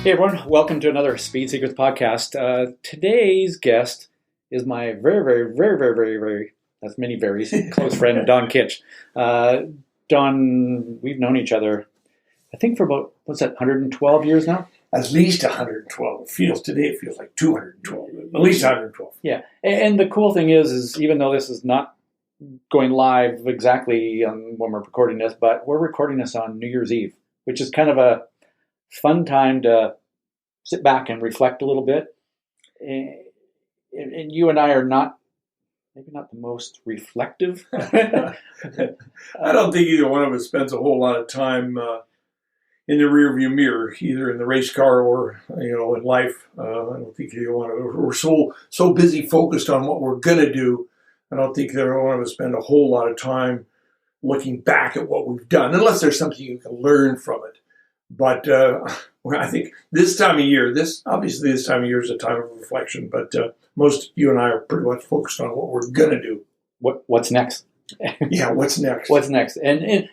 Hey everyone, welcome to another Speed Secrets podcast. Today's guest is my very, that's many varies, close friend, Don Kitch. Don, we've known each other, I think for about, 112 years now? At least 112. Today it feels like 212. At least 112. Yeah, and the cool thing is even though this is not going live exactly when we're recording this, but we're recording this on New Year's Eve, which is kind of a fun time to sit back and reflect a little bit. And you and I are maybe not the most reflective. I don't think either one of us spends a whole lot of time in the rearview mirror, either in the race car or in life. I don't think either one of us. We're so busy focused on what we're gonna do. I don't think either one of us spend a whole lot of time looking back at what we've done, unless there's something you can learn from it. But I think this time of year is a time of reflection. But most you and I are pretty much focused on what we're gonna do. What's next? Yeah, what's next? What's next? And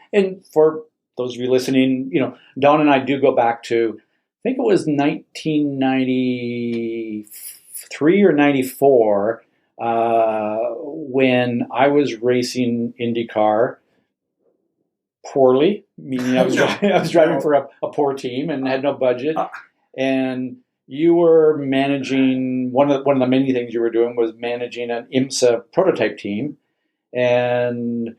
for those of you listening, Don and I do go back to, I think it was 1993 or 94 when I was racing Indycar poorly, meaning I was driving for a poor team and had no budget. And you were managing, one of the many things you were doing was managing an IMSA prototype team. And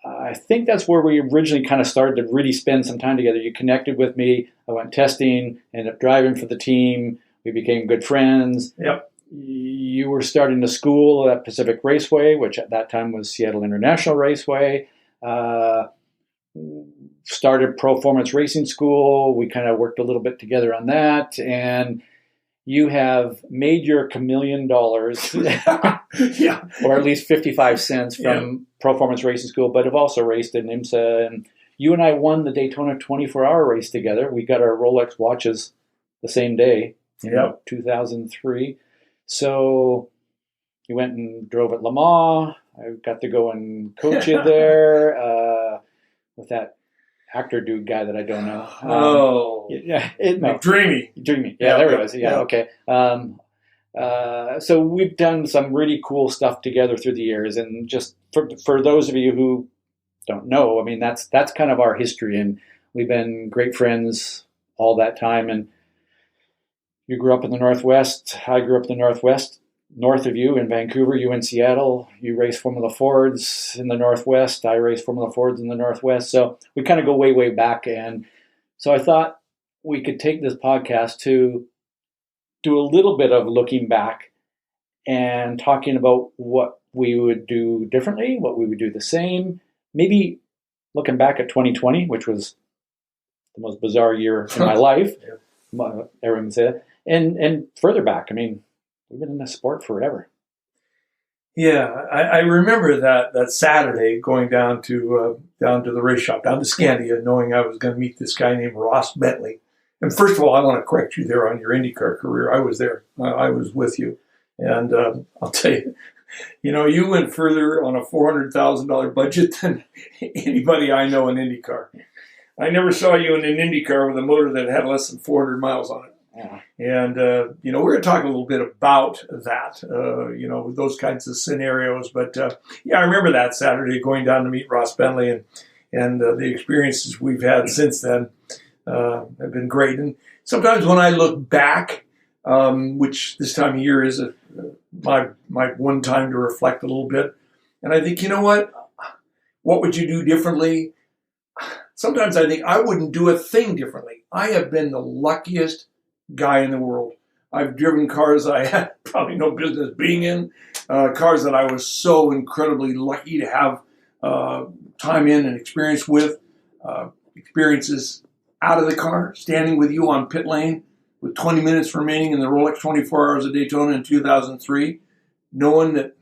I think that's where we originally kind of started to really spend some time together. You connected with me. I went testing, ended up driving for the team. We became good friends. Yep. You were starting the school at Pacific Raceway, which at that time was Seattle International Raceway. Started ProFormance Racing School. We kind of worked a little bit together on that. And you have made your $1 million, Yeah. or at least 55 cents from ProFormance Racing School, but have also raced in IMSA. And you and I won the Daytona 24-hour race together. We got our Rolex watches the same day in 2003. So you went and drove at Le Mans. I got to go and coach you there with that actor dude guy that I don't know. Dreamy. Yeah, there it is. Yeah, okay. So we've done some really cool stuff together through the years, and just for those of you who don't know, I mean that's kind of our history, and we've been great friends all that time. And you grew up in the Northwest. I grew up in the Northwest. North of you in Vancouver, you in Seattle. You race Formula Fords in the Northwest. I race Formula Fords in the Northwest. So we kind of go way, way back. And so I thought we could take this podcast to do a little bit of looking back and talking about what we would do differently, what we would do the same. Maybe looking back at 2020, which was the most bizarre year in my life. Everyone said, and further back. I mean, we've been in this sport forever. Yeah, I remember that Saturday going down to the race shop, down to Scandia, knowing I was going to meet this guy named Ross Bentley. And first of all, I want to correct you there on your IndyCar career. I was there. I was with you. And I'll tell you, you went further on a $400,000 budget than anybody I know in IndyCar. I never saw you in an IndyCar with a motor that had less than 400 miles on it. Yeah. And, we're going to talk a little bit about that, those kinds of scenarios. But, I remember that Saturday going down to meet Ross Bentley, and the experiences we've had since then have been great. And sometimes when I look back, which this time of year is my one time to reflect a little bit, and I think, what would you do differently? Sometimes I think I wouldn't do a thing differently. I have been the luckiest guy in the world. I've driven cars I had probably no business being in, cars that I was so incredibly lucky to have time in and experience with, experiences out of the car, standing with you on pit lane with 20 minutes remaining in the Rolex 24 Hours of Daytona in 2003, knowing that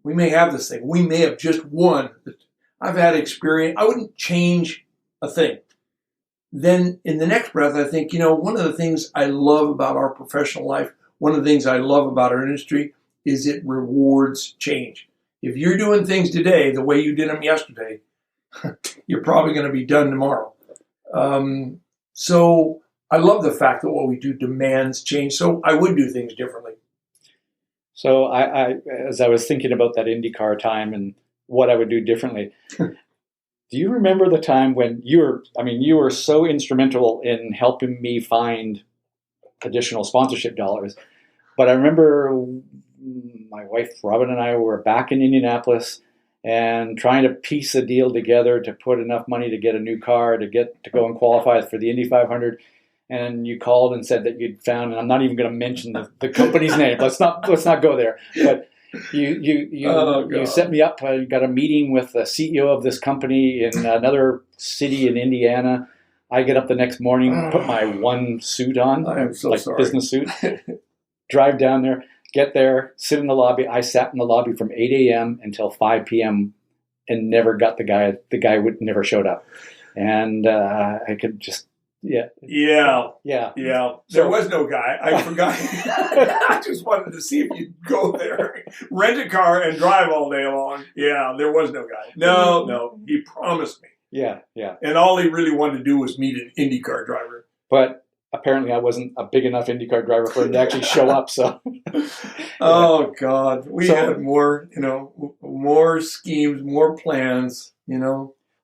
we may have this thing. We may have just won. I've had experience. I wouldn't change a thing. Then in the next breath, I think, one of the things I love about our professional life, one of the things I love about our industry is it rewards change. If you're doing things today the way you did them yesterday, you're probably going to be done tomorrow. So I love the fact that what we do demands change. So I would do things differently. So I as I was thinking about that IndyCar time and what I would do differently, do you remember the time when you were so instrumental in helping me find additional sponsorship dollars, but I remember my wife Robin and I were back in Indianapolis and trying to piece a deal together to put enough money to get a new car to go and qualify for the Indy 500. And you called and said that you'd found, and I'm not even going to mention the company's name. Let's not go there. But you set me up. I got a meeting with the CEO of this company in another city in Indiana. I get up the next morning, put my one suit on, I am so sorry. Business suit, drive down there, get there, sit in the lobby. I sat in the lobby from 8 a.m. until 5 p.m. and never got the guy. The guy never showed up, and I could just. Yeah. There was no guy. I forgot. I just wanted to see if you'd go there, rent a car, and drive all day long. Yeah, there was no guy. No, he promised me. Yeah. And all he really wanted to do was meet an IndyCar driver. But apparently, I wasn't a big enough IndyCar driver for him to actually show up. So. Oh God, we had more schemes, more plans.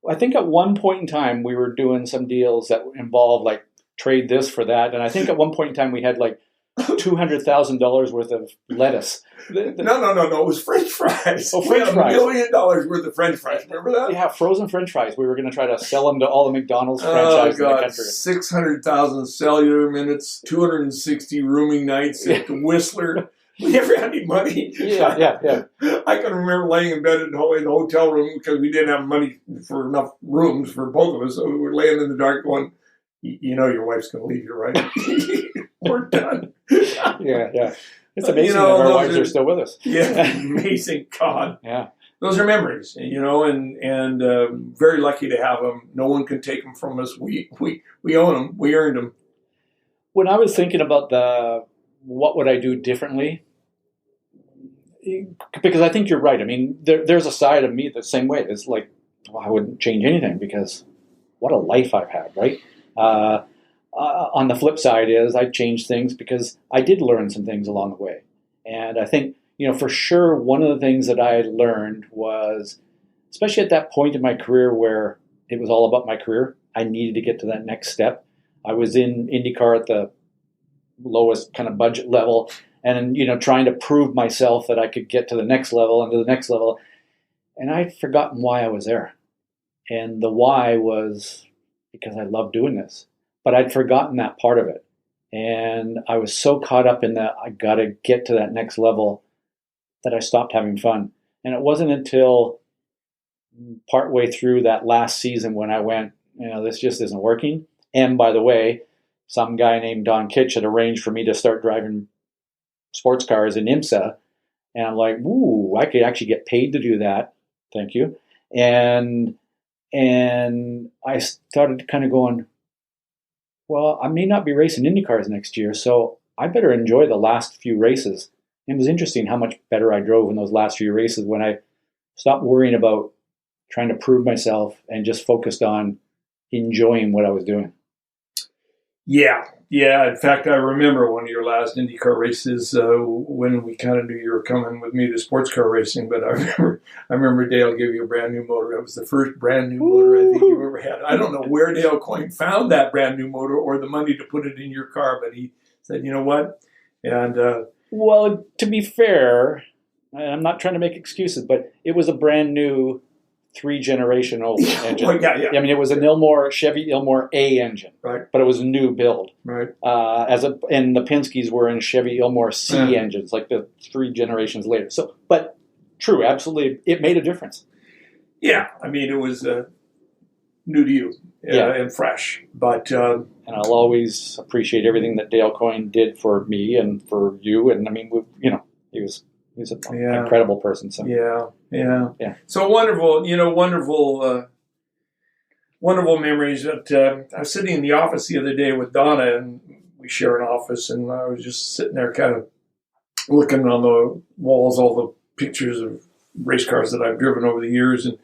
I think at one point in time we were doing some deals that involved like trade this for that, and I think at one point in time we had like $200,000 worth of lettuce. No. It was French fries. Oh, French fries. $1 million worth of French fries. Remember that? Yeah, frozen French fries. We were going to try to sell them to all the McDonald's franchises in the country. 600,000 cellular minutes, 260 rooming nights at the Whistler. We never had any money. Yeah. I can remember laying in bed in the hotel room because we didn't have money for enough rooms for both of us. So we were laying in the dark going, your wife's going to leave you, right? We're done. Yeah. It's amazing that our wives are still with us. Yeah, amazing. God. Yeah. Those are memories, and very lucky to have them. No one can take them from us. We own them. We earned them. When I was thinking about what would I do differently, because I think you're right. I mean, there's a side of me the same way. It's like, I wouldn't change anything because what a life I've had, right? On the flip side is I changed things because I did learn some things along the way. And I think, for sure, one of the things that I learned was, especially at that point in my career where it was all about my career, I needed to get to that next step. I was in IndyCar at the lowest kind of budget level and, trying to prove myself that I could get to the next level and to the next level. And I'd forgotten why I was there. And the why was because I love doing this. But I'd forgotten that part of it. And I was so caught up in that I got to get to that next level that I stopped having fun. And it wasn't until partway through that last season when I went, this just isn't working. And by the way, some guy named Kitch had arranged for me to start driving sports cars in IMSA. And I'm like, ooh, I could actually get paid to do that. Thank you. And I started kind of going, well, I may not be racing IndyCars next year, so I better enjoy the last few races. And it was interesting how much better I drove in those last few races when I stopped worrying about trying to prove myself and just focused on enjoying what I was doing. Yeah. In fact, I remember one of your last IndyCar races when we kind of knew you were coming with me to sports car racing. But I remember Dale gave you a brand new motor. It was the first brand new motor I think you ever had. I don't know where Dale Coyne found that brand new motor or the money to put it in your car, but he said, you know what? And well, to be fair, I'm not trying to make excuses, but it was a brand new 3-generation-old engine. Well, yeah. I mean, it was an Chevy Ilmore A engine, right? But it was a new build, right? And the Penske's were in Chevy Ilmore C engines, like the 3 generations later. So, but true, absolutely, it made a difference. Yeah, I mean, it was new to you, and fresh. But and I'll always appreciate everything that Dale Coyne did for me and for you. And I mean, he was an incredible person. So. Yeah. So wonderful, wonderful memories. That I was sitting in the office the other day with Donna, and we share an office, and I was just sitting there kind of looking on the walls, all the pictures of race cars that I've driven over the years. And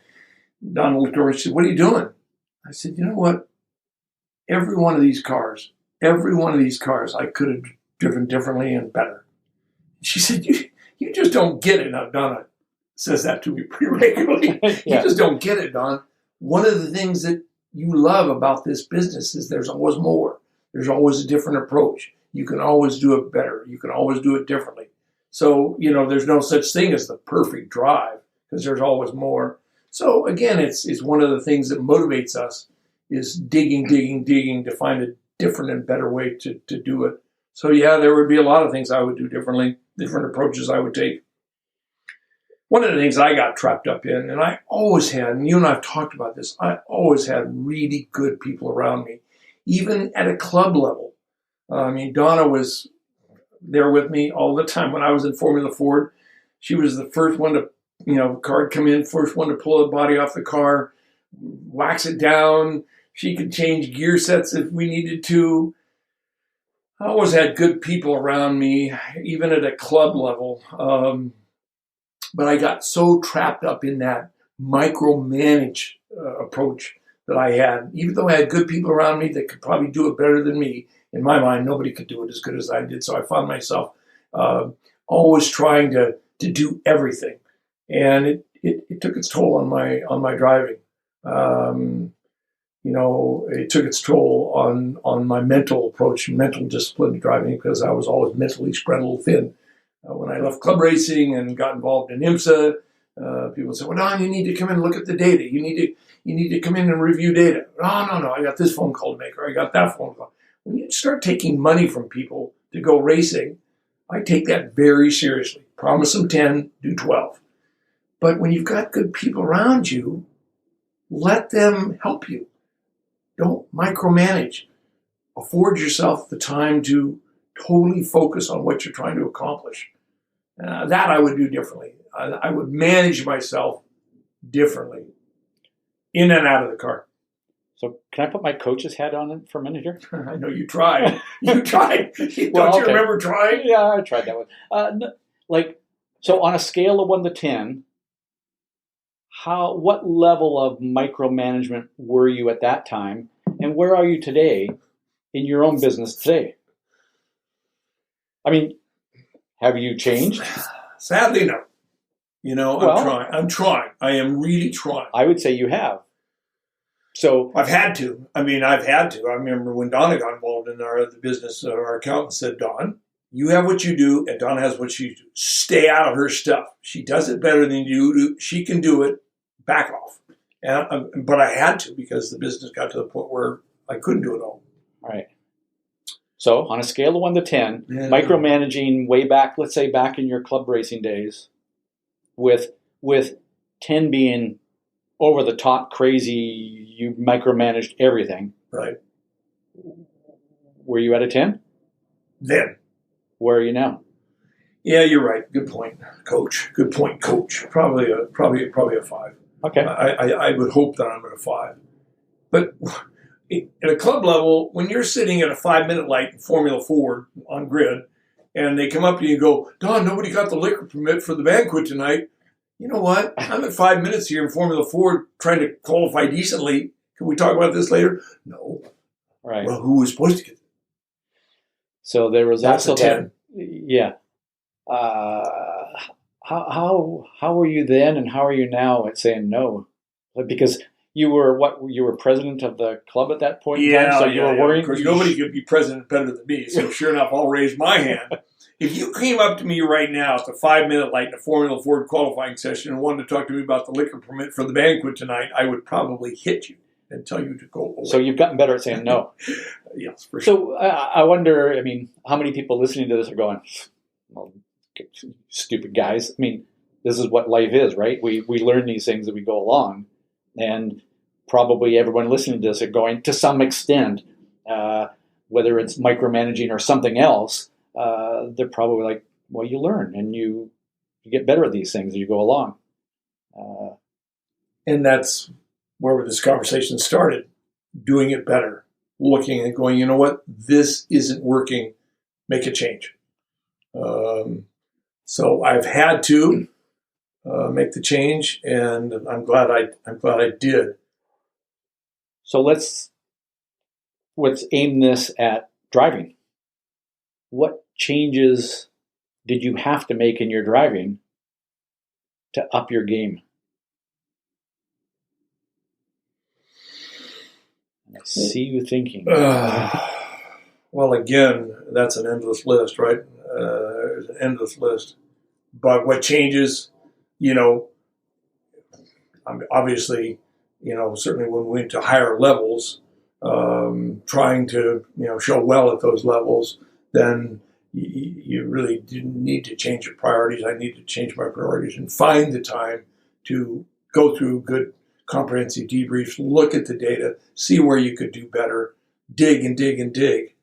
Donna looked over and she said, "What are you doing?" I said, "You know what? Every one of these cars every one of these cars I could have driven differently and better. She said, you just don't get it. Now, Donna says that to me pretty regularly. Yeah. You just don't get it, Don. One of the things that you love about this business is there's always more. There's always a different approach. You can always do it better. You can always do it differently. So, there's no such thing as the perfect drive because there's always more. So, again, it's one of the things that motivates us is digging to find a different and better way to do it. So, yeah, there would be a lot of things I would do differently, different approaches I would take. One of the things I got trapped up in, and I always had, and you and I have talked about this, I always had really good people around me, even at a club level. Donna was there with me all the time when I was in Formula Ford. She was the first one to, car would come in, first one to pull the body off the car, wax it down. She could change gear sets if we needed to. I always had good people around me, even at a club level. But I got so trapped up in that micromanage approach that I had. Even though I had good people around me that could probably do it better than me, in my mind, nobody could do it as good as I did. So I found myself always trying to do everything. And it took its toll on my driving. It took its toll on my mental approach, mental discipline to driving, because I was always mentally spread a little thin. When I left club racing and got involved in IMSA, people said, "Well, Don, you need to come in and look at the data. You need to come in and review data." No, I got this phone call to make, or I got that phone call. When you start taking money from people to go racing, I take that very seriously. Promise them 10, do 12. But when you've got good people around you, let them help you. Don't micromanage. Afford yourself the time to totally focus on what you're trying to accomplish. That I would do differently. I would manage myself differently in and out of the car. So can I put my coach's hat on it for a minute here? I know you tried. You tried. Don't you remember trying? Yeah, I tried that one. So on a scale of 1 to 10, what level of micromanagement were you at that time, and where are you today in your own business today? Have you changed? Sadly, no. I'm trying. I am really trying. I would say you have. So I've had to. I remember when Donna got involved in the business, our accountant said, "Don, you have what you do, and Donna has what she do. Stay out of her stuff. She does it better than you do. She can do it. Back off." But I had to, because the business got to the point where I couldn't do it all. All right. So on a scale of 1 to 10, yeah. Micromanaging way back, let's say back in your club racing days, with 10 being over the top crazy, you micromanaged everything. Right. Were you at a 10? Then. Where are you now? Yeah, you're right. Good point, Coach. Good point, Coach. Probably a 5. Okay. I would hope that I'm at a 5. But at a club level, when you're sitting at a 5-minute light in Formula Ford on grid, and they come up to you and go, "Don, nobody got the liquor permit for the banquet tonight." You know what? I'm at 5 minutes here in Formula Ford trying to qualify decently. Can we talk about this later? No. Right. Well, who was supposed to get it? So there was That's also a 10. Yeah. How were you then, and how are you now at saying no? Because you were president of the club at that point in time, so you were worrying. Of course, nobody could be president better than me, so sure enough, I'll raise my hand. If you came up to me right now at the 5-minute light in a Formula Ford qualifying session and wanted to talk to me about the liquor permit for the banquet tonight, I would probably hit you and tell you to go away. So you've gotten better at saying no. Yes, for sure. So I wonder, how many people listening to this are going, "Well, stupid guys." This is what life is, right? We learn these things as we go along. And probably everyone listening to this are going, to some extent, whether it's micromanaging or something else, they're probably like, well, you learn and you get better at these things as you go along. And that's where this conversation started, doing it better, looking and going, you know what, this isn't working, make a change. So I've had to make the change, and I'm glad I did. So let's aim this at driving. What changes did you have to make in your driving to up your game? I see you thinking. Well, again, that's an endless list, right? It's an endless list. But what changes, obviously, certainly when we went to higher levels, trying to, show well at those levels, then you really didn't need to change your priorities. I need to change my priorities and find the time to go through good comprehensive debriefs, look at the data, see where you could do better, dig and dig and dig.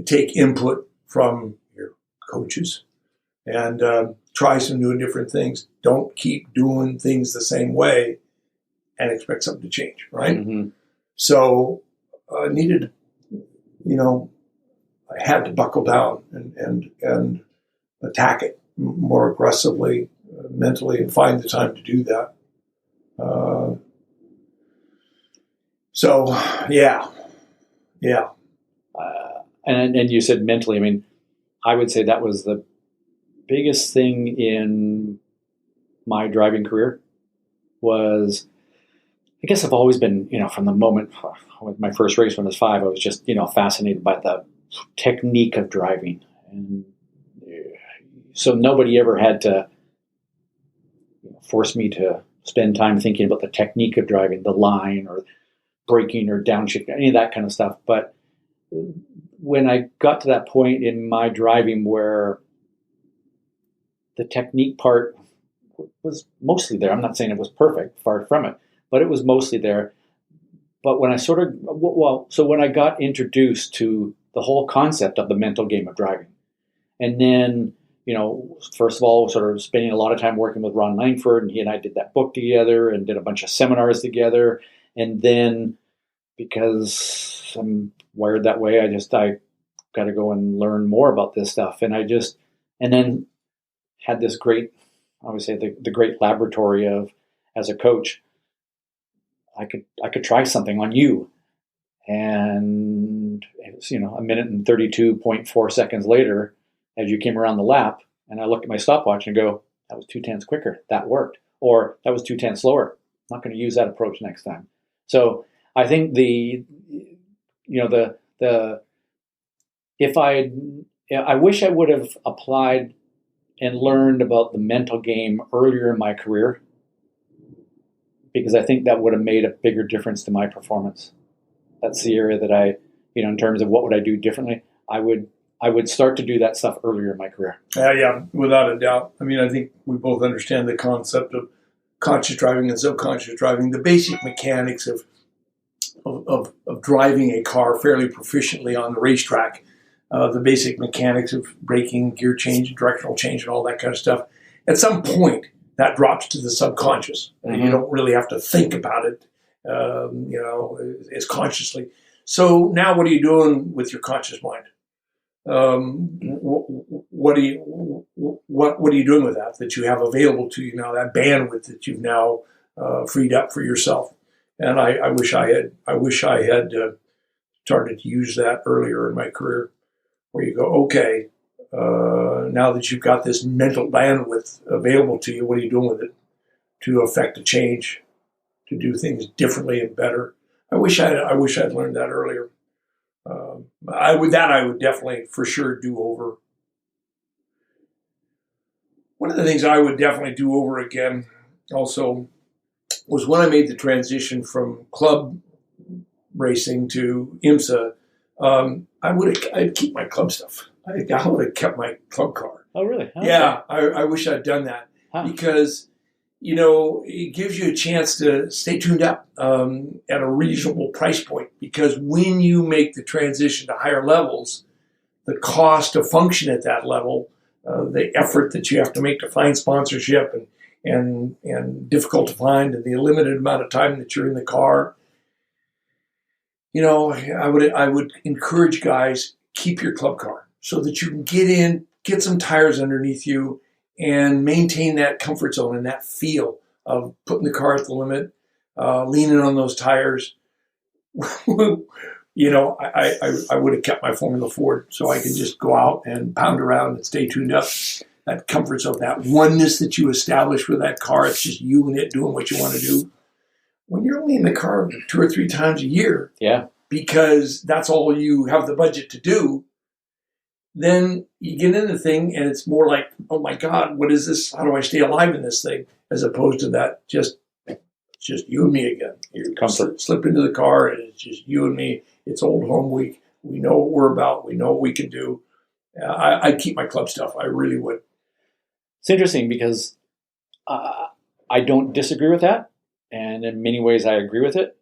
Take input from your coaches and try some new and different things. Don't keep doing things the same way and expect something to change, right? Mm-hmm. So I needed, I had to buckle down and attack it more aggressively, mentally, and find the time to do that. Yeah. And you said mentally. I mean, I would say that was the biggest thing in my driving career. Was, I guess I've always been, from the moment with my first race when I was 5, I was just, fascinated by the technique of driving. And so nobody ever had to force me to spend time thinking about the technique of driving, the line or braking or downshift, any of that kind of stuff. But when I got to that point in my driving where the technique part was mostly there, I'm not saying it was perfect, far from it, but it was mostly there. But when I when I got introduced to the whole concept of the mental game of driving, and then, first of all, sort of spending a lot of time working with Ron Langford, and he and I did that book together and did a bunch of seminars together. And then, because I'm wired that way, I got to go and learn more about this stuff. And then had this great, I would say the great laboratory of, as a coach, I could try something on you. And it was, a minute and 32.4 seconds later, as you came around the lap, and I looked at my stopwatch and go, that was 0.2 quicker. That worked. Or that was 0.2 slower. I'm not going to use that approach next time. So I think I wish I would have applied and learned about the mental game earlier in my career, because I think that would have made a bigger difference to my performance. That's the area that I, in terms of what would I do differently, I would start to do that stuff earlier in my career. Yeah, without a doubt. I mean, I think we both understand the concept of conscious driving and subconscious driving, the basic mechanics of driving a car fairly proficiently on the racetrack, the basic mechanics of braking, gear change, directional change, and all that kind of stuff. At some point, that drops to the subconscious. Mm-hmm. You don't really have to think about it, as consciously. So now, what are you doing with your conscious mind? What are you doing with that you have available to you now? That bandwidth that you've now freed up for yourself. And I wish I had started to use that earlier in my career, where you go, okay, now that you've got this mental bandwidth available to you, what are you doing with it to affect a change, to do things differently and better? I wish I'd learned that earlier. I would definitely for sure do over. One of the things I would definitely do over again also was when I made the transition from club racing to IMSA. I'd keep my club stuff. I would have kept my club car. Oh, really? Okay. Yeah, I wish I'd done that because, it gives you a chance to stay tuned up at a reasonable price point. Because when you make the transition to higher levels, the cost to function at that level, the effort that you have to make to find sponsorship and difficult to find, and the limited amount of time that you're in the car. I would encourage guys, keep your club car so that you can get in, get some tires underneath you, and maintain that comfort zone and that feel of putting the car at the limit, leaning on those tires, I would have kept my Formula Ford so I could just go out and pound around and stay tuned up. That comforts of that oneness that you establish with that car. It's just you and it doing what you want to do. When you're only in the car 2 or 3 times a year, because that's all you have the budget to do, then you get in the thing and it's more like, oh my God, what is this? How do I stay alive in this thing? As opposed to that, just you and me again. You slip into the car and it's just you and me. It's old home week. We know what we're about. We know what we can do. I'd keep my club stuff. I really would. It's interesting because I don't disagree with that. And in many ways, I agree with it.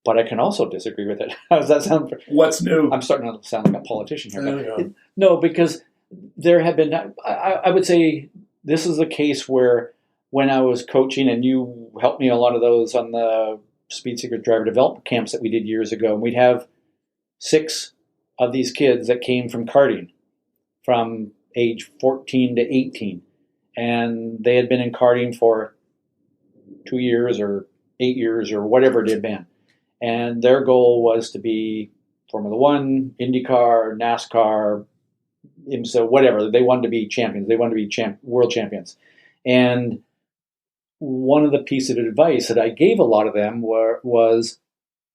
But I can also disagree with it. How does that sound? What's new? I'm starting to sound like a politician here. No, because there have been, I would say this is the case where when I was coaching, and you helped me a lot of those on the Speed Secret driver development camps that we did years ago, and we'd have 6 of these kids that came from karting from age 14 to 18. And they had been in karting for 2 years or 8 years or whatever it had been. And their goal was to be Formula One, Indycar, NASCAR, IMSA, whatever. They wanted to be champions. They wanted to be world champions. And one of the pieces of advice that I gave a lot of them was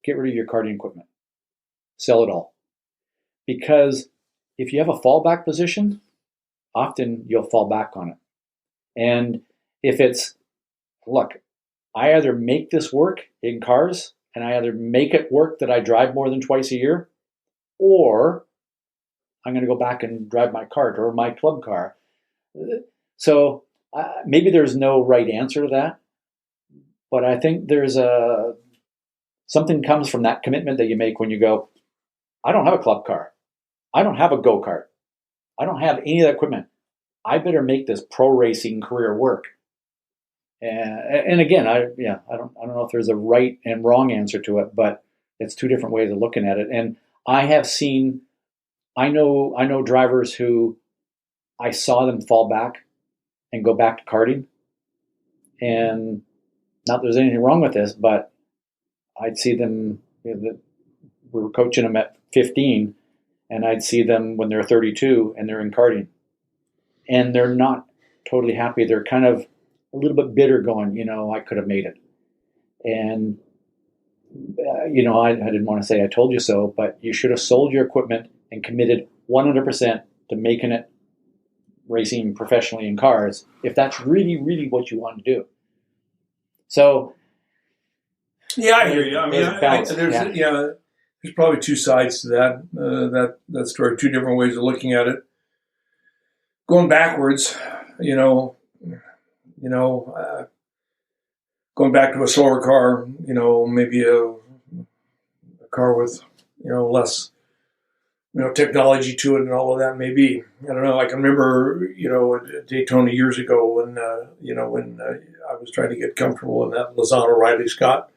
get rid of your karting equipment. Sell it all. Because if you have a fallback position, often you'll fall back on it. And if it's, look, I either make this work in cars and I either make it work that I drive more than twice a year, or I'm going to go back and drive my kart or my club car. So maybe there's no right answer to that, but I think there's something comes from that commitment that you make when you go, I don't have a club car. I don't have a go-kart. I don't have any of that equipment. I better make this pro racing career work. And again, I don't know if there's a right and wrong answer to it, but it's 2 different ways of looking at it. And I know drivers who I saw them fall back and go back to karting. And not that there's anything wrong with this, but I'd see them, we were coaching them at 15, and I'd see them when they're 32 and they're in karting. And they're not totally happy. They're kind of a little bit bitter going, I could have made it. And, I didn't want to say I told you so, but you should have sold your equipment and committed 100% to making it racing professionally in cars, if that's really, really what you want to do. So, yeah, I hear you. I mean, there's probably 2 sides to that story, 2 different ways of looking at it. Going backwards, going back to a slower car, maybe a car with, less, technology to it and all of that maybe. I don't know. I can remember, at Daytona years ago when I was trying to get comfortable in that Lozano Riley Scott,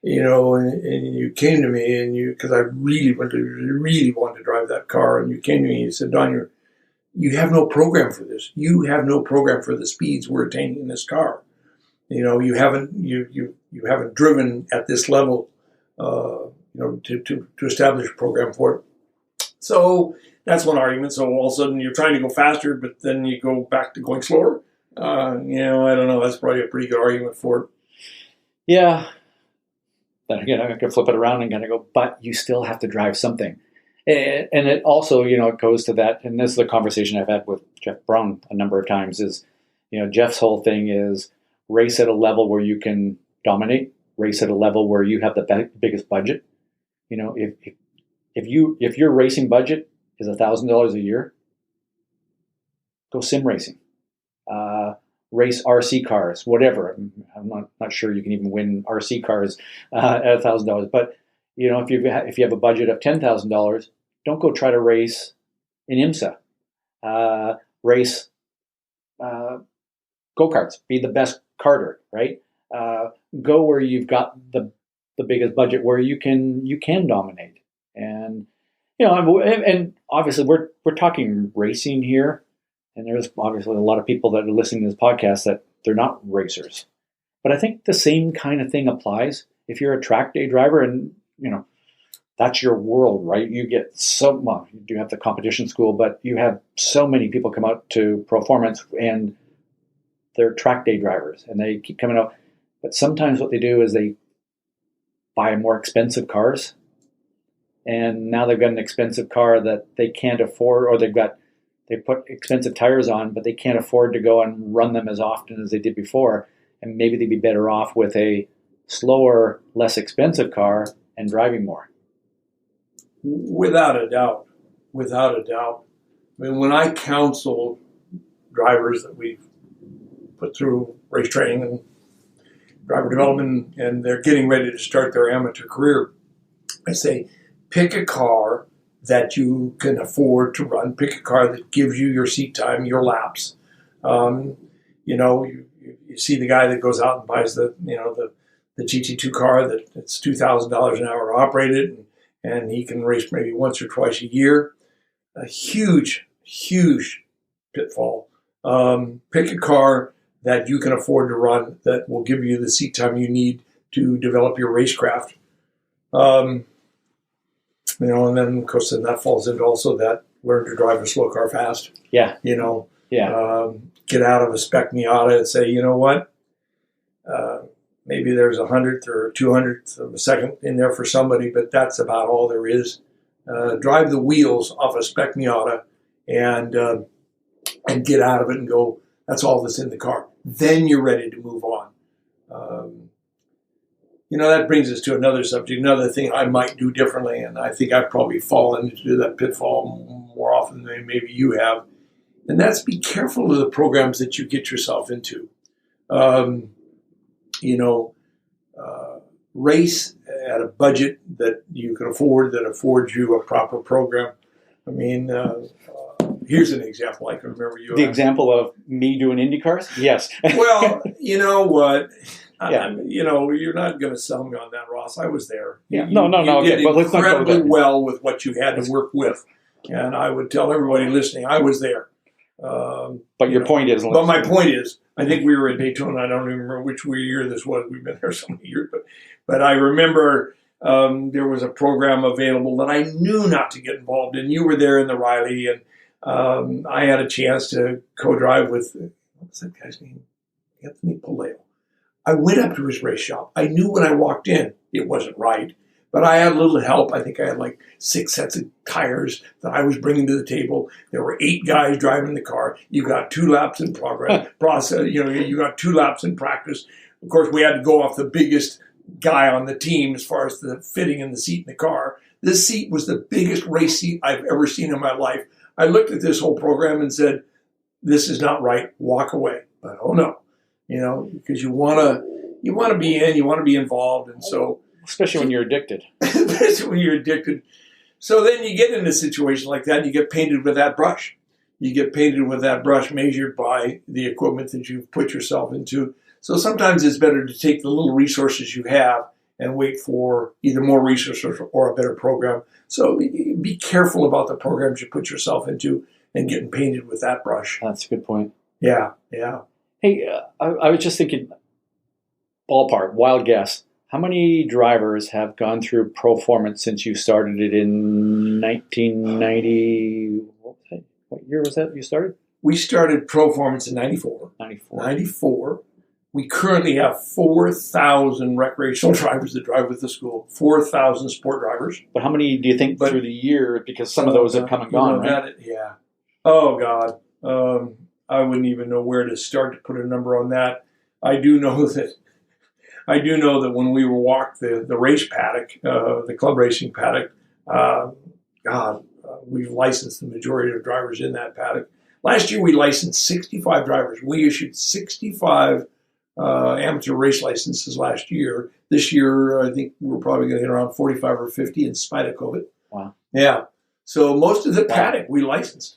and you came to me because I really wanted to drive that car, and you came to me and you said, Don, you have no program for this. You have no program for the speeds we're attaining in this car. You haven't driven at this level, to establish a program for it. So that's one argument. So all of a sudden you're trying to go faster, but then you go back to going slower. I don't know. That's probably a pretty good argument for it. Yeah. Then again, I can flip it around and kind of go, but you still have to drive something. And it also, it goes to that, and this is a conversation I've had with Jeff Brown a number of times, is, Jeff's whole thing is race at a level where you can dominate, race at a level where you have the biggest budget. If your racing budget is $1,000 a year, go sim racing, race RC cars, whatever. I'm not sure you can even win RC cars at $1,000, but if you have a budget of $10,000, don't go try to race in IMSA. Race go-karts. Be the best karter, right? Go where you've got the biggest budget, where you can dominate. And and obviously we're talking racing here, and there's obviously a lot of people that are listening to this podcast that they're not racers. But I think the same kind of thing applies if you're a track day driver, and that's your world, right? You get well, you do have the competition school, but you have so many people come out to ProFormance and they're track day drivers and they keep coming out. But sometimes what they do is they buy more expensive cars, and now they've got an expensive car that they can't afford, or they put expensive tires on, but they can't afford to go and run them as often as they did before. And maybe they'd be better off with a slower, less expensive car and driving more. Without a doubt. Without a doubt. I mean, when I counsel drivers that we've put through race training and driver development, and they're getting ready to start their amateur career, I say, pick a car that you can afford to run. Pick a car that gives you your seat time, your laps. You see the guy that goes out and buys the GT2 car that's $2,000 an hour to operate it, and he can race maybe once or twice a year. A huge, huge pitfall. Pick a car that you can afford to run that will give you the seat time you need to develop your racecraft. And then of course that falls into also that learn to drive a slow car fast. Yeah. Get out of a spec Miata and say, you know what? Maybe there's 100th or 200th of a second in there for somebody, but that's about all there is. Drive the wheels off a spec Miata and get out of it and go, that's all that's in the car. Then you're ready to move on. That brings us to another subject, another thing I might do differently, and I think I've probably fallen into that pitfall more often than maybe you have, and that's be careful of the programs that you get yourself into. Race at a budget that you can afford, that affords you a proper program. I mean, here's an example I can remember you. The example of me doing IndyCars? Yes. Well, you know what? Yeah. You're not going to sell me on that, Ross. I was there. Yeah. You Okay, did but let's not go incredibly there. well with what you had to work with, and I would tell everybody listening, I was there. But your point is... But my point is, I think we were at Daytona. I don't even remember which year this was. We've been there so many years, but I remember there was a program available that I knew not to get involved in. You were there in the Riley, and I had a chance to co-drive with, what was that guy's name? Anthony Paleo. I went up to his race shop. I knew when I walked in it wasn't right, but I had a little help. I think I had like 6 sets of tires that I was bringing to the table. There were 8 guys driving the car. You got 2 laps in process. You got 2 laps in practice. Of course, we had to go off the biggest guy on the team as far as the fitting in the seat in the car. This seat was the biggest race seat I've ever seen in my life. I looked at this whole program and said, this is not right. Walk away. But oh no, because you want to be in, you want to be involved. And so, especially when you're addicted. So then you get in a situation like that and you get painted with that brush. You get painted with that brush measured by the equipment that you've put yourself into. So sometimes it's better to take the little resources you have and wait for either more resources or a better program. So be careful about the programs you put yourself into and getting painted with that brush. That's a good point. Yeah. Hey, I was just thinking, ballpark, wild guess. How many drivers have gone through ProFormance since you started it in 1990? What year was that you started? We started ProFormance in 94. 94. We currently have 4,000 recreational drivers that drive with the school, 4,000 sport drivers. But how many do you think through the year? Because some of those have come and gone, right? Yeah. Oh, God. I wouldn't even know where to start to put a number on that. I do know that when we walked the race paddock, the club racing paddock, we've licensed the majority of drivers in that paddock. Last year we licensed 65 drivers. We issued 65 amateur race licenses last year. This year, I think we're probably going to hit around 45 or 50 in spite of COVID. Wow. Yeah. So most of the paddock we licensed.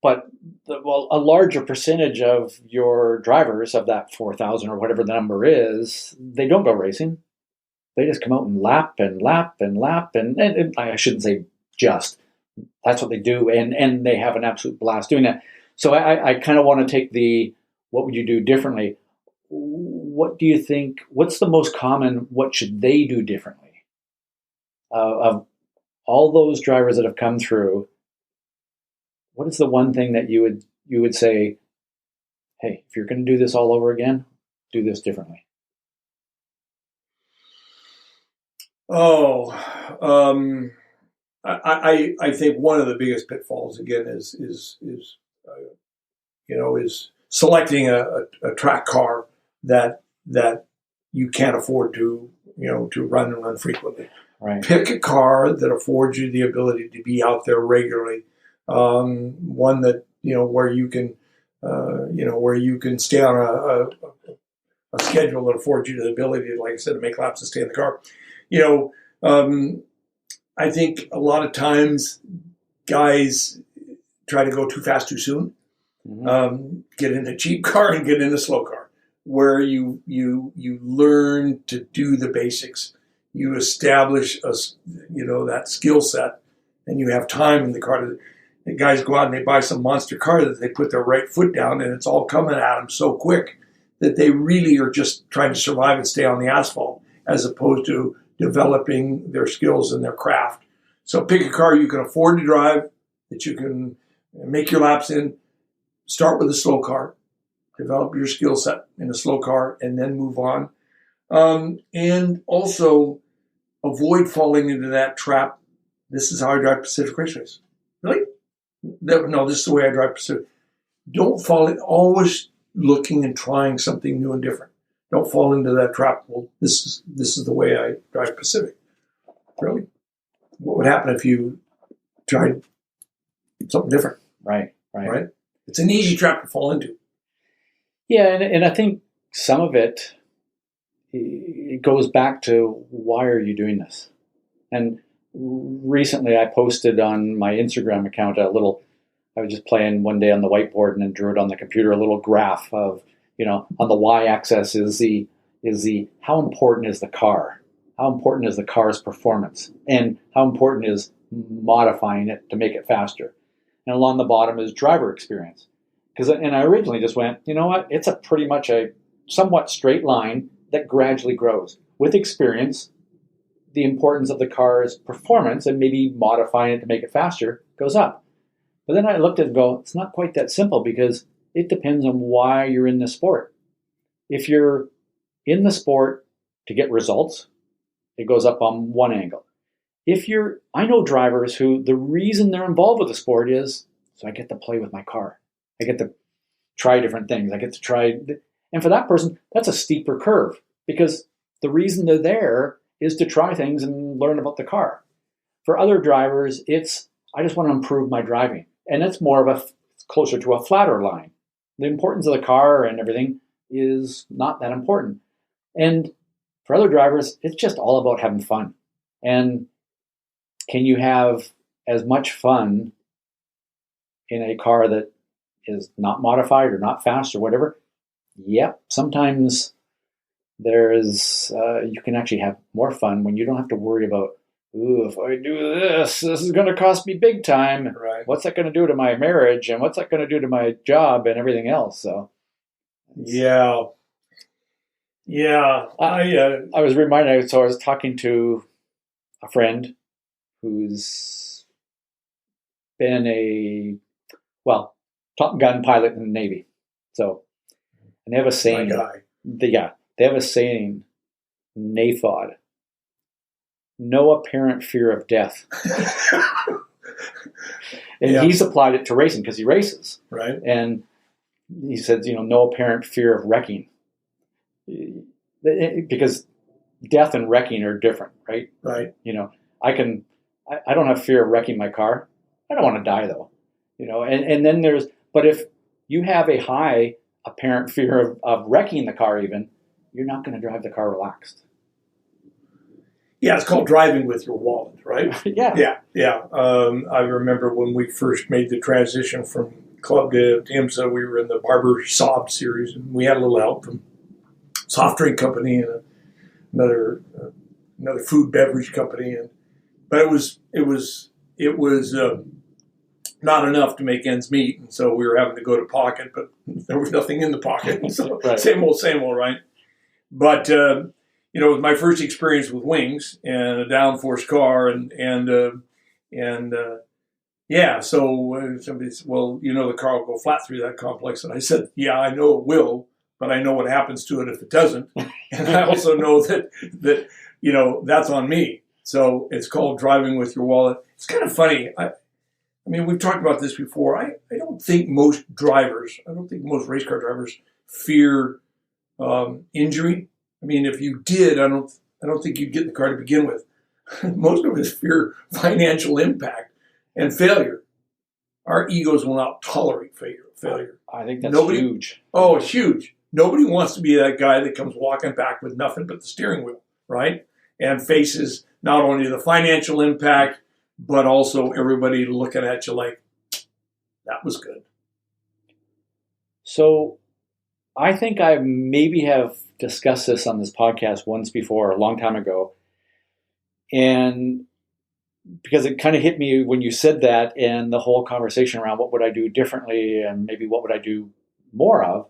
But a larger percentage of your drivers, of that 4,000 or whatever the number is, they don't go racing. They just come out and lap and lap and lap. And I shouldn't say just. That's what they do. And they have an absolute blast doing that. So I kind of want to take what would you do differently? What do you think, what's the most common, what should they do differently? of all those drivers that have come through, what is the one thing that you would say, hey, if you're going to do this all over again, do this differently? Oh, I think one of the biggest pitfalls again is selecting a track car that you can't afford to run frequently. Right. Pick a car that affords you the ability to be out there regularly. One that where you can stay on a schedule that affords you the ability, like I said, to make laps and stay in the car. I think a lot of times guys try to go too fast too soon. Mm-hmm. Get in a cheap car and get in a slow car, where you learn to do the basics. You establish that skill set, and you have time in the car. The guys go out and they buy some monster car that they put their right foot down, and it's all coming at them so quick that they really are just trying to survive and stay on the asphalt, as opposed to developing their skills and their craft. So pick a car you can afford to drive, that you can make your laps in. Start with a slow car, develop your skill set in a slow car, and then move on. And also avoid falling into that trap. This is how I drive Pacific Raceways. Really? No, this is the way I drive Pacific. Don't fall in, always looking and trying something new and different. Don't fall into that trap. Well, this is the way I drive Pacific. Really? What would happen if you tried something different? Right. It's an easy trap to fall into. Yeah, and I think some of it goes back to, why are you doing this? And recently I posted on my Instagram account I was just playing one day on the whiteboard and then drew it on the computer, a little graph of, on the y-axis is the how important is the car? How important is the car's performance? And how important is modifying it to make it faster? And along the bottom is driver experience. And I originally just went, you know what? It's a pretty much a somewhat straight line that gradually grows. With experience, the importance of the car's performance and maybe modifying it to make it faster goes up. But then I looked at it and go, it's not quite that simple, because it depends on why you're in the sport. If you're in the sport to get results, it goes up on one angle. I know drivers who the reason they're involved with the sport is, so I get to play with my car. I get to try different things. And for that person, that's a steeper curve, because the reason they're there is to try things and learn about the car. For other drivers, it's, I just want to improve my driving. And it's more of closer to a flatter line. The importance of the car and everything is not that important. And for other drivers, it's just all about having fun. And can you have as much fun in a car that is not modified or not fast or whatever? Yep. Sometimes you can actually have more fun when you don't have to worry about, if I do this is going to cost me big time. Right. What's that going to do to my marriage? And what's that going to do to my job and everything else? So, yeah. I was reminded. So I was talking to a friend who's been a Top Gun pilot in the Navy. So, and they have a saying. They have a saying, NAFOD. No apparent fear of death. And he's applied it to racing because he races. Right. And he said, no apparent fear of wrecking. Because death and wrecking are different, right? Right. I don't have fear of wrecking my car. I don't want to die though. And then but if you have a high apparent fear of wrecking the car even, you're not going to drive the car relaxed. Yeah, it's called driving with your wallet, right? Yeah. I remember when we first made the transition from club to IMSA, we were in the Barber Soft series, and we had a little help from a soft drink company and another food beverage company, but it was not enough to make ends meet, and so we were having to go to pocket, but there was nothing in the pocket. So right. Same old, right? But it was my first experience with wings and a downforce car, yeah. So somebody said, "Well, the car will go flat through that complex," and I said, "Yeah, I know it will, but I know what happens to it if it doesn't, and I also know that that's on me." So it's called driving with your wallet. It's kind of funny. I mean, we've talked about this before. I don't think most race car drivers fear injury. I mean, if you did, I don't think you'd get in the car to begin with. Most of us fear financial impact and failure. Our egos will not tolerate failure. I think that's huge. Oh, it's huge. Nobody wants to be that guy that comes walking back with nothing but the steering wheel, right? And faces not only the financial impact, but also everybody looking at you like, that was good. So I think I maybe have discussed this on this podcast once before, a long time ago. And because it kind of hit me when you said that, and the whole conversation around what would I do differently and maybe what would I do more of.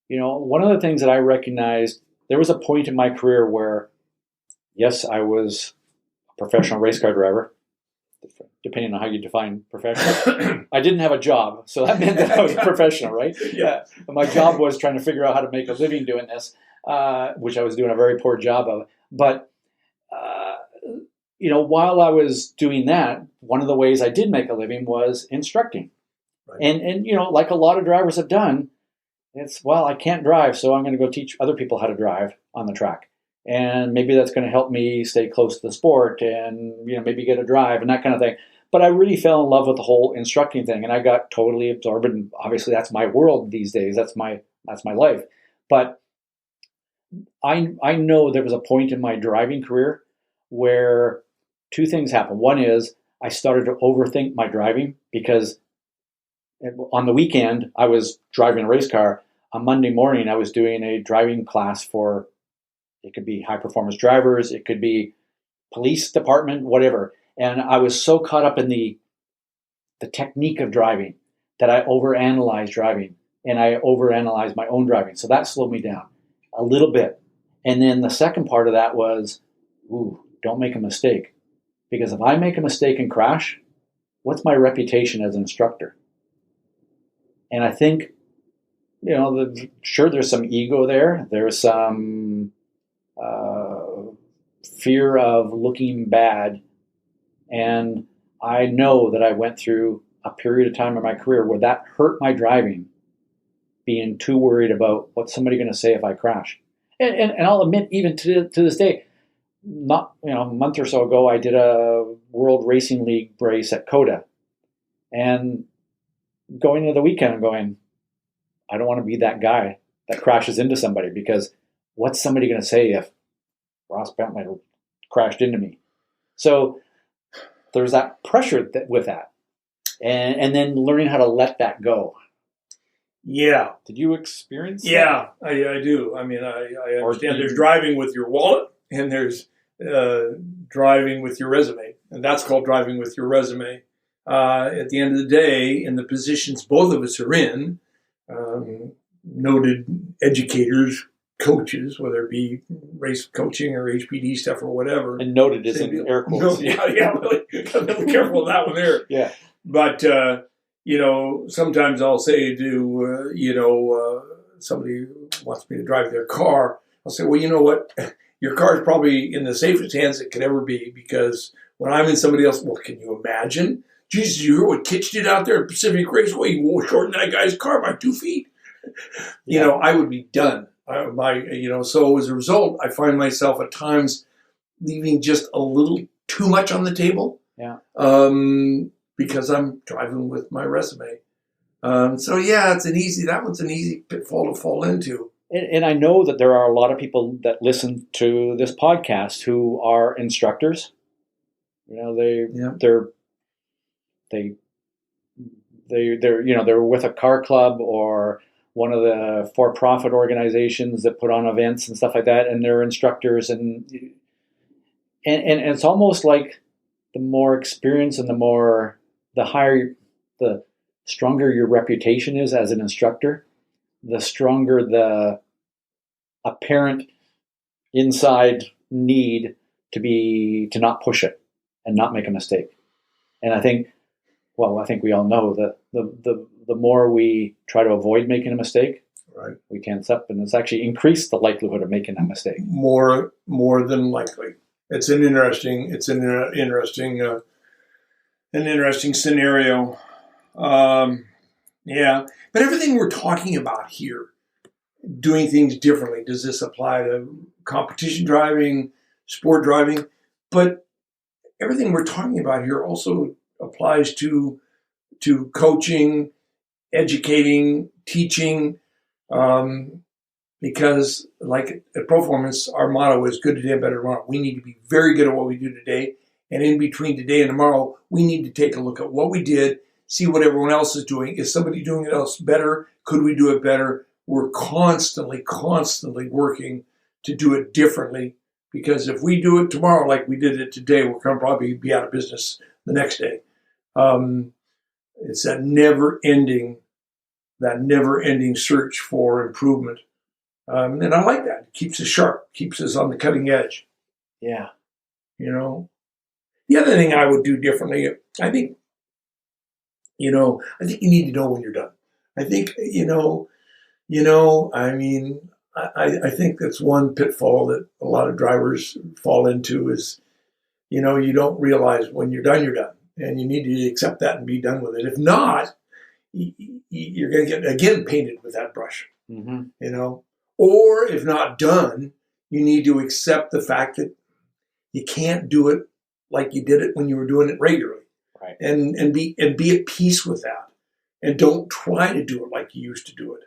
One of the things that I recognized, there was a point in my career where, yes, I was a professional race car driver, depending on how you define professional. I didn't have a job, so that meant that I was a professional, right? Yeah. My job was trying to figure out how to make a living doing this, which I was doing a very poor job of. But while I was doing that, one of the ways I did make a living was instructing. Right. And like a lot of drivers have done, I can't drive, so I'm going to go teach other people how to drive on the track. And maybe that's going to help me stay close to the sport and, maybe get a drive and that kind of thing. But I really fell in love with the whole instructing thing, and I got totally absorbed. And obviously that's my world these days. That's my life. But I know there was a point in my driving career where two things happened. One is I started to overthink my driving, because on the weekend I was driving a race car. On Monday morning I was doing a driving class for, it could be high performance drivers, it could be police department, whatever. And I was so caught up in the technique of driving that I overanalyzed driving, and I overanalyzed my own driving. So that slowed me down a little bit. And then the second part of that was, don't make a mistake. Because if I make a mistake and crash, what's my reputation as an instructor? And I think, sure, there's some ego there. There's some fear of looking bad. And I know that I went through a period of time in my career where that hurt my driving, being too worried about what's somebody going to say if I crash. And I'll admit, even to this day, not a month or so ago, I did a World Racing League race at COTA. And going into the weekend, I'm going, I don't want to be that guy that crashes into somebody, because what's somebody going to say if Ross Bentley crashed into me? So there's that pressure with that. And then learning how to let that go. Yeah. Did you experience that? Yeah, I do. I mean, I understand there's driving with your wallet and there's driving with your resume. And that's called driving with your resume. At the end of the day, in the positions both of us are in, noted educators, coaches, whether it be race coaching or HPD stuff or whatever. And noted is in air quotes. Yeah, really. Gotta be careful with that one there. Yeah. But, sometimes I'll say to, somebody wants me to drive their car. I'll say, well, you know what? Your car is probably in the safest hands it could ever be, because when I'm in somebody else, well, can you imagine? Jesus, you hear what Kitch did out there at Pacific Raceway? He shortened that guy's car by 2 feet. Yeah. I would be done. So as a result, I find myself at times leaving just a little too much on the table. Yeah. Because I'm driving with my resume. That one's an easy pitfall to fall into. And I know that there are a lot of people that listen to this podcast who are instructors. They're with a car club or one of the for-profit organizations that put on events and stuff like that, and they're instructors, and it's almost like the more experience and the stronger your reputation is as an instructor, the stronger the apparent, inside need to not push it and not make a mistake. And I think we all know that the more we try to avoid making a mistake, right, we tense up, and it's actually increased the likelihood of making that mistake. More than likely. It's an interesting scenario. Yeah, but everything we're talking about here, doing things differently, does this apply to competition driving, sport driving? But everything we're talking about here also applies to coaching, educating, teaching, because like at ProFormance, our motto is good today, better tomorrow. We need to be very good at what we do today. And in between today and tomorrow, we need to take a look at what we did, see what everyone else is doing. Is somebody doing it else better? Could we do it better? We're constantly working to do it differently, because if we do it tomorrow like we did it today, we're going to probably be out of business the next day. It's that never-ending search for improvement. And I like that. It keeps us sharp, keeps us on the cutting edge. Yeah. You know, the other thing I would do differently, I think you need to know when you're done. I think, I think that's one pitfall that a lot of drivers fall into is, you don't realize when you're done, and you need to accept that and be done with it. If not, you're going to get, again, painted with that brush, or if not done, you need to accept the fact that you can't do it like you did it when you were doing it regularly, right? And be at peace with that, and don't try to do it like you used to do it,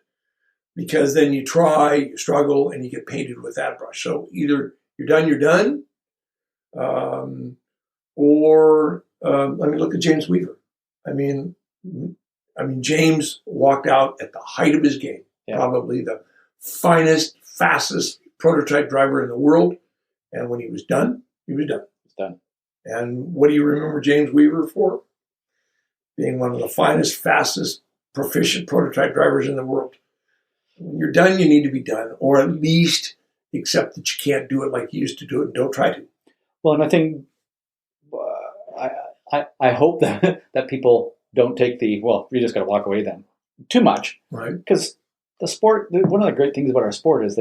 because then you try, you struggle, and you get painted with that brush. So either you're done, or look at James Weaver. I mean, James walked out at the height of his game, probably the finest, fastest prototype driver in the world. And when he was done, he was done. It's done. And what do you remember James Weaver for? Being one of the finest, fastest, proficient prototype drivers in the world. When you're done, you need to be done, or at least accept that you can't do it like you used to do it, and don't try to. Well, and I think I hope that people don't take you just got to walk away then too much, right? Because the sport, one of the great things about our sport is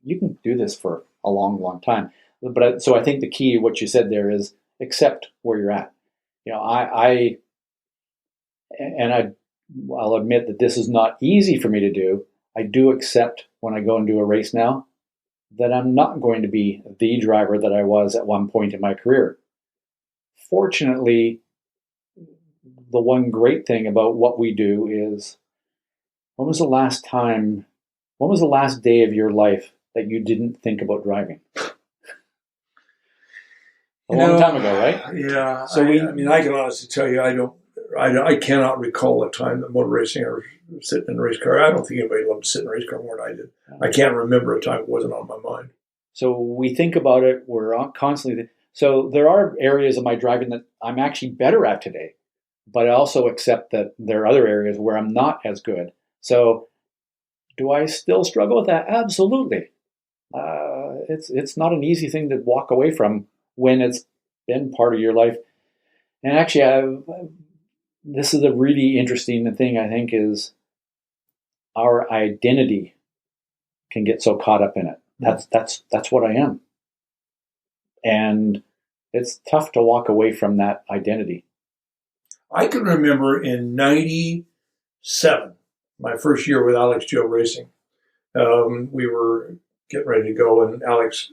you can do this for a long, long time. But so I think the key, what you said there, is accept where you're at. I'll admit that this is not easy for me to do. I do accept when I go and do a race now that I'm not going to be the driver that I was at one point in my career. Fortunately, the one great thing about what we do is, when was the last day of your life that you didn't think about driving? A long time ago, right? Yeah. So I can honestly tell you, I cannot recall a time that motor racing or sitting in a race car. I don't think anybody loved to sit in a race car more than I did. I can't remember a time it wasn't on my mind. So we think about it. We're constantly. So there are areas of my driving that I'm actually better at today, but I also accept that there are other areas where I'm not as good. So do I still struggle with that? Absolutely. It's not an easy thing to walk away from when it's been part of your life. And actually, this is a really interesting thing, I think, is our identity can get so caught up in it. That's what I am. And it's tough to walk away from that identity. I can remember in '97, my first year with Alex Joe Racing, we were getting ready to go, and Alex,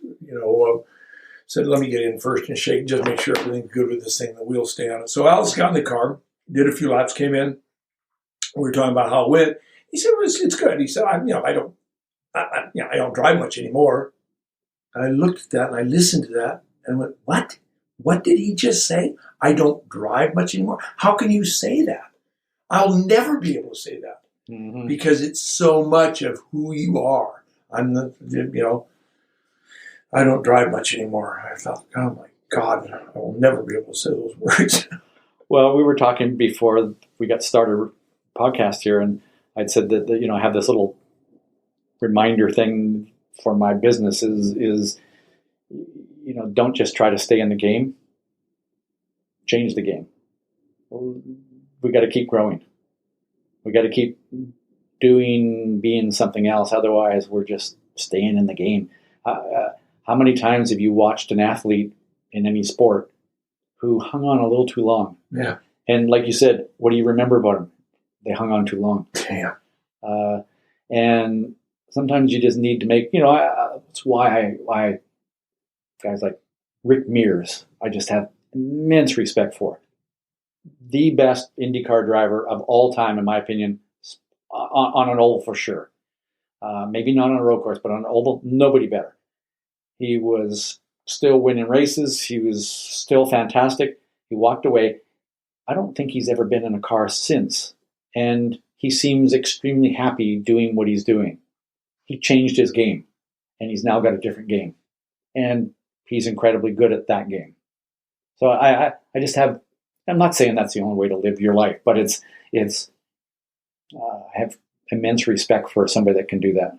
said, "Let me get in first and shake, just make sure everything's good with this thing, the wheels stay on it." So Alex got in the car, did a few laps, came in. We were talking about how it went. He said, "Well, it's good." He said, "I don't drive much anymore." And I looked at that and I listened to that and went, "What? What did he just say? I don't drive much anymore? How can you say that? I'll never be able to say that." Mm-hmm. Because it's so much of who you are. I don't drive much anymore. I thought, oh my God, I will never be able to say those words. Well, we were talking before we got started podcast here, and I'd said that I have this little reminder thing for my business is don't just try to stay in the game. Change the game. We got to keep growing. We got to keep being something else. Otherwise, we're just staying in the game. How many times have you watched an athlete in any sport who hung on a little too long? Yeah. And like you said, what do you remember about them? They hung on too long. Yeah. And sometimes you just need to make, that's why I guys like Rick Mears, I just have immense respect for. The best IndyCar driver of all time, in my opinion, on an oval for sure. Maybe not on a road course, but on an oval, nobody better. He was still winning races. He was still fantastic. He walked away. I don't think he's ever been in a car since. And he seems extremely happy doing what he's doing. He changed his game, and he's now got a different game. And he's incredibly good at that game. So I just have, I'm not saying that's the only way to live your life, but I have immense respect for somebody that can do that.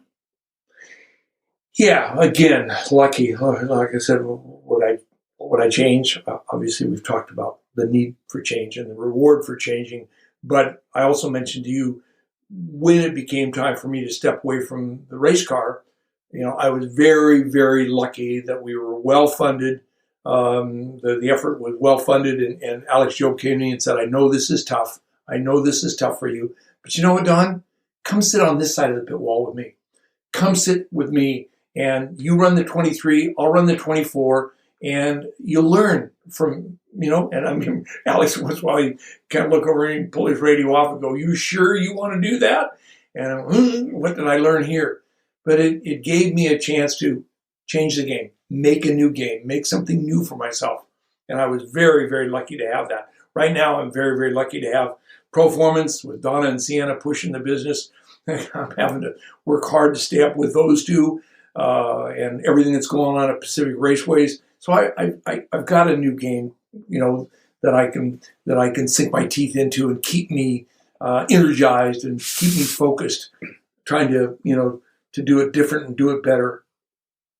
Yeah, again, lucky. Like I said, would I change? Obviously, we've talked about the need for change and the reward for changing. But I also mentioned to you, when it became time for me to step away from the race car, I was very, very lucky that we were well funded. The effort was well funded, and Alex Job came to me and said, I know this is tough. I know this is tough for you. But you know what, Don? Come sit on this side of the pit wall with me. Come sit with me, and you run the 23, I'll run the 24, and you'll learn from, and I mean, Alex once in a while, he kind of look over and pull his radio off and go, you sure you want to do that? And what did I learn here? But it gave me a chance to change the game, make a new game, make something new for myself. And I was very, very lucky to have that. Right now, I'm very, very lucky to have ProFormance with Donna and Sienna pushing the business. I'm having to work hard to stay up with those two and everything that's going on at Pacific Raceways. So I've got a new game, that I can sink my teeth into and keep me energized and keep me focused, trying to to do it different and do it better.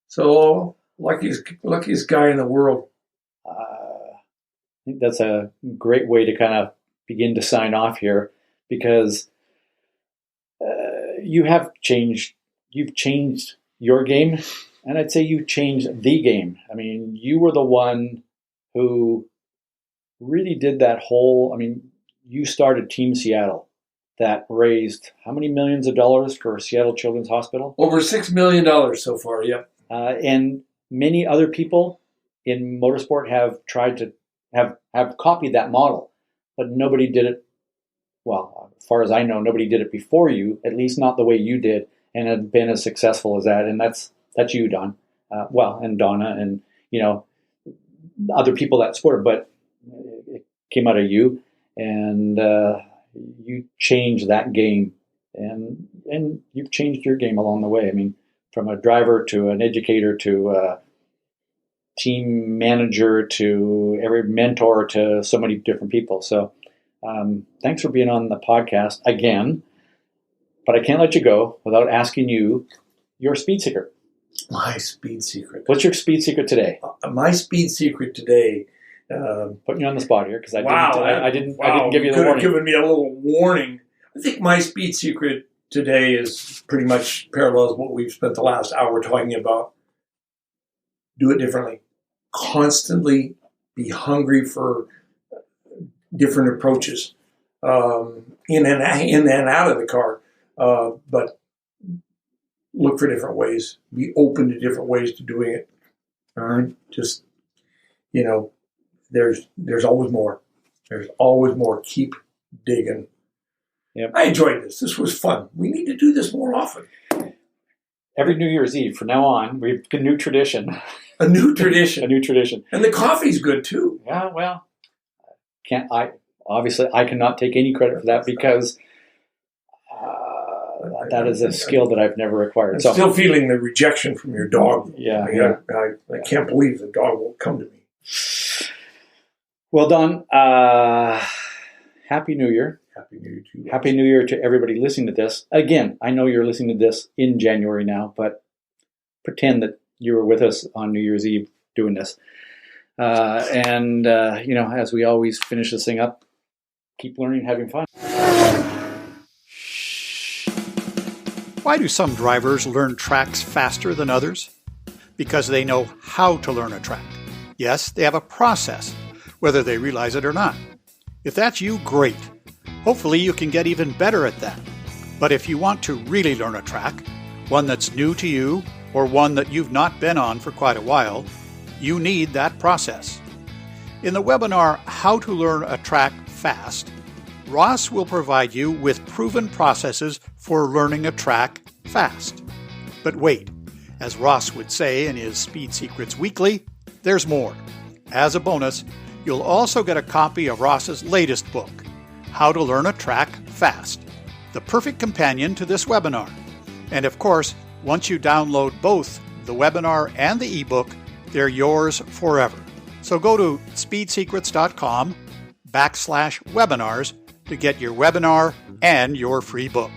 So luckiest guy in the world. I think that's a great way to kind of begin to sign off here, because you've changed your game, and I'd say you changed the game. I mean, you were the one who really did that whole, you started Team Seattle that raised how many millions of dollars for Seattle Children's Hospital? Over $6 million so far, yep. And many other people in motorsport have tried to have copied that model, but nobody did it. Well, as far as I know, nobody did it before you, at least not the way you did, and had been as successful as that. And that's you, Don. And Donna, and other people that supported, but it came out of you, and you changed that game, and you've changed your game along the way. I mean, from a driver to an educator to a team manager to every mentor to so many different people. So thanks for being on the podcast again. But I can't let you go without asking you your speed secret. My speed secret. What's your speed secret today? My speed secret today. Putting you on the spot here because I didn't give you the warning. You could have given me a little warning. I think my speed secret today is pretty much parallels what we've spent the last hour talking about. Do it differently. Constantly be hungry for different approaches in and out of the car, but look for different ways. Be open to different ways to doing it. All right, just there's always more. There's always more. Keep digging. Yep. I enjoyed this. This was fun. We need to do this more often. Every New Year's Eve from now on, we've got a new tradition. A new tradition. A new tradition. And the coffee's good too. Yeah, well, I cannot take any credit for that because that is a skill that I've never acquired. I'm still feeling the rejection from your dog. Yeah. I can't believe the dog won't come to me. Well, Don, Happy New Year. Happy New Year to you. Happy New Year to everybody listening to this. Again, I know you're listening to this in January now, but pretend that you were with us on New Year's Eve doing this. As we always finish this thing up, keep learning, having fun. Why do some drivers learn tracks faster than others? Because they know how to learn a track. Yes, they have a process, whether they realize it or not. If that's you, great. Hopefully you can get even better at that. But if you want to really learn a track, one that's new to you or one that you've not been on for quite a while, you need that process. In the webinar, How to Learn a Track Fast, Ross will provide you with proven processes for learning a track fast. But wait, as Ross would say in his Speed Secrets Weekly, there's more. As a bonus, you'll also get a copy of Ross's latest book, How to Learn a Track Fast, the perfect companion to this webinar. And of course, once you download both the webinar and the ebook, they're yours forever. So go to speedsecrets.com/webinars to get your webinar and your free book.